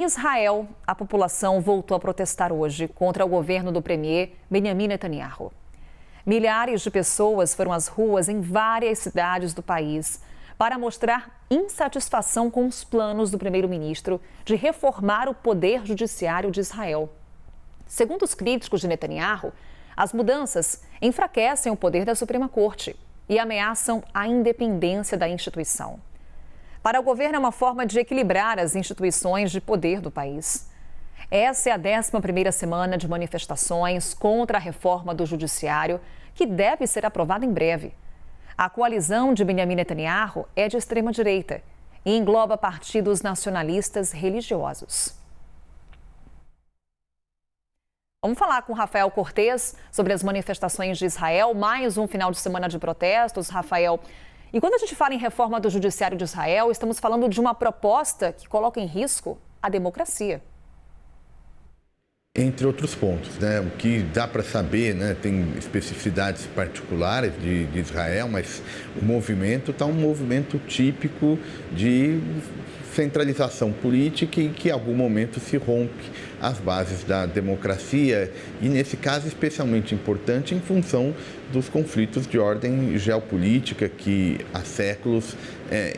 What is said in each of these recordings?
Em Israel, a população voltou a protestar hoje contra o governo do premier Benjamin Netanyahu. Milhares de pessoas foram às ruas em várias cidades do país para mostrar insatisfação com os planos do primeiro-ministro de reformar o poder judiciário de Israel. Segundo os críticos de Netanyahu, as mudanças enfraquecem o poder da Suprema Corte e ameaçam a independência da instituição. Para o governo, é uma forma de equilibrar as instituições de poder do país. Essa é a 11ª semana de manifestações contra a reforma do judiciário, que deve ser aprovada em breve. A coalizão de Benjamin Netanyahu é de extrema-direita e engloba partidos nacionalistas religiosos. Vamos falar com Rafael Cortez sobre as manifestações de Israel, mais um final de semana de protestos. Rafael, e quando a gente fala em reforma do judiciário de Israel, estamos falando de uma proposta que coloca em risco a democracia. Entre outros pontos, né? O que dá para saber, né? Tem especificidades particulares de Israel, mas o movimento está um movimento típico de centralização política e que em algum momento se rompe as bases da democracia e, nesse caso, especialmente importante em função dos conflitos de ordem geopolítica que há séculos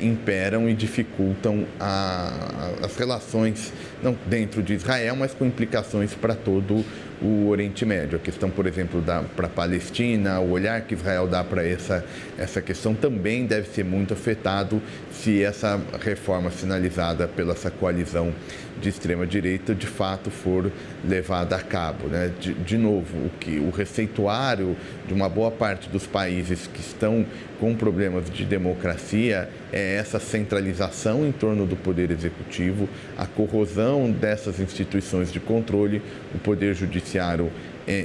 imperam e dificultam as relações, não dentro de Israel, mas com implicações para todo o Oriente Médio. A questão, por exemplo, para a Palestina, o olhar que Israel dá para essa questão também deve ser muito afetado se essa reforma sinalizada pela essa coalizão de extrema-direita de fato for levada a cabo, né? De novo, o receituário de uma boa parte dos países que estão com problemas de democracia é essa centralização em torno do poder executivo, a corrosão dessas instituições de controle, o poder judiciário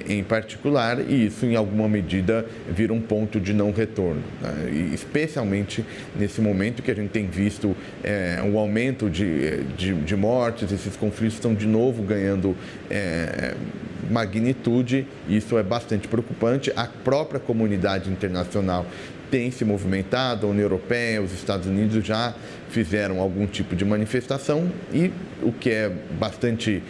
em particular, e isso em alguma medida vira um ponto de não retorno, né? E especialmente nesse momento que a gente tem visto um aumento de mortes, esses conflitos estão de novo ganhando magnitude, e isso é bastante preocupante. A própria comunidade internacional tem se movimentado, a União Europeia, os Estados Unidos já fizeram algum tipo de manifestação, e o que é bastante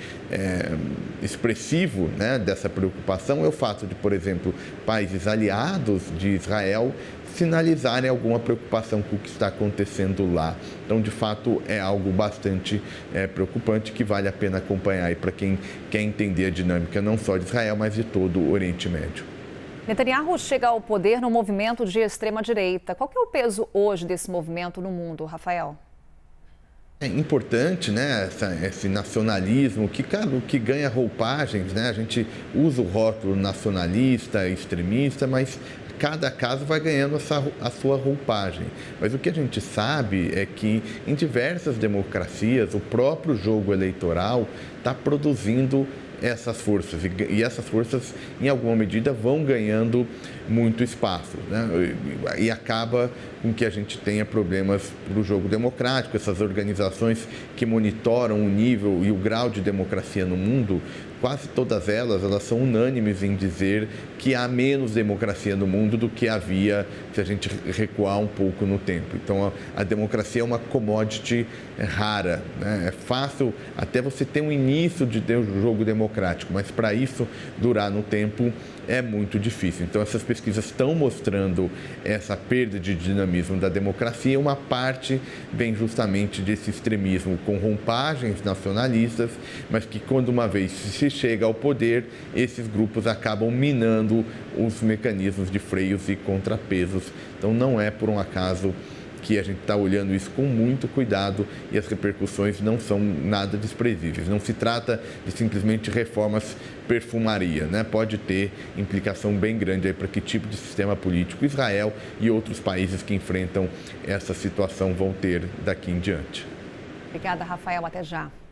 expressivo, né, dessa preocupação é o fato de, por exemplo, países aliados de Israel sinalizarem alguma preocupação com o que está acontecendo lá. Então, de fato, é algo bastante preocupante que vale a pena acompanhar para quem quer entender a dinâmica não só de Israel, mas de todo o Oriente Médio. Netanyahu chega ao poder no movimento de extrema-direita. Qual que é o peso hoje desse movimento no mundo, Rafael? É importante, né, esse nacionalismo que ganha roupagens, né? A gente usa o rótulo nacionalista, extremista, mas cada caso vai ganhando a sua roupagem. Mas o que a gente sabe é que em diversas democracias o próprio jogo eleitoral está produzindo essas forças, e essas forças, em alguma medida, vão ganhando muito espaço, né? E acaba com que a gente tenha problemas para o jogo democrático. Essas organizações que monitoram o nível e o grau de democracia no mundo, quase todas elas são unânimes em dizer que há menos democracia no mundo do que havia se a gente recuar um pouco no tempo. Então, a democracia é uma commodity rara, né? É fácil até você ter um início de jogo democrático, mas para isso durar no tempo é muito difícil. Então, essas pesquisas estão mostrando essa perda de dinamismo da democracia. Uma parte vem justamente desse extremismo com rompagens nacionalistas, mas que, quando uma vez se chega ao poder, esses grupos acabam minando os mecanismos de freios e contrapesos. Então, não é por um acaso que a gente está olhando isso com muito cuidado, e as repercussões não são nada desprezíveis. Não se trata de simplesmente reformas perfumaria, né? Pode ter implicação bem grande para que tipo de sistema político Israel e outros países que enfrentam essa situação vão ter daqui em diante. Obrigada, Rafael. Até já.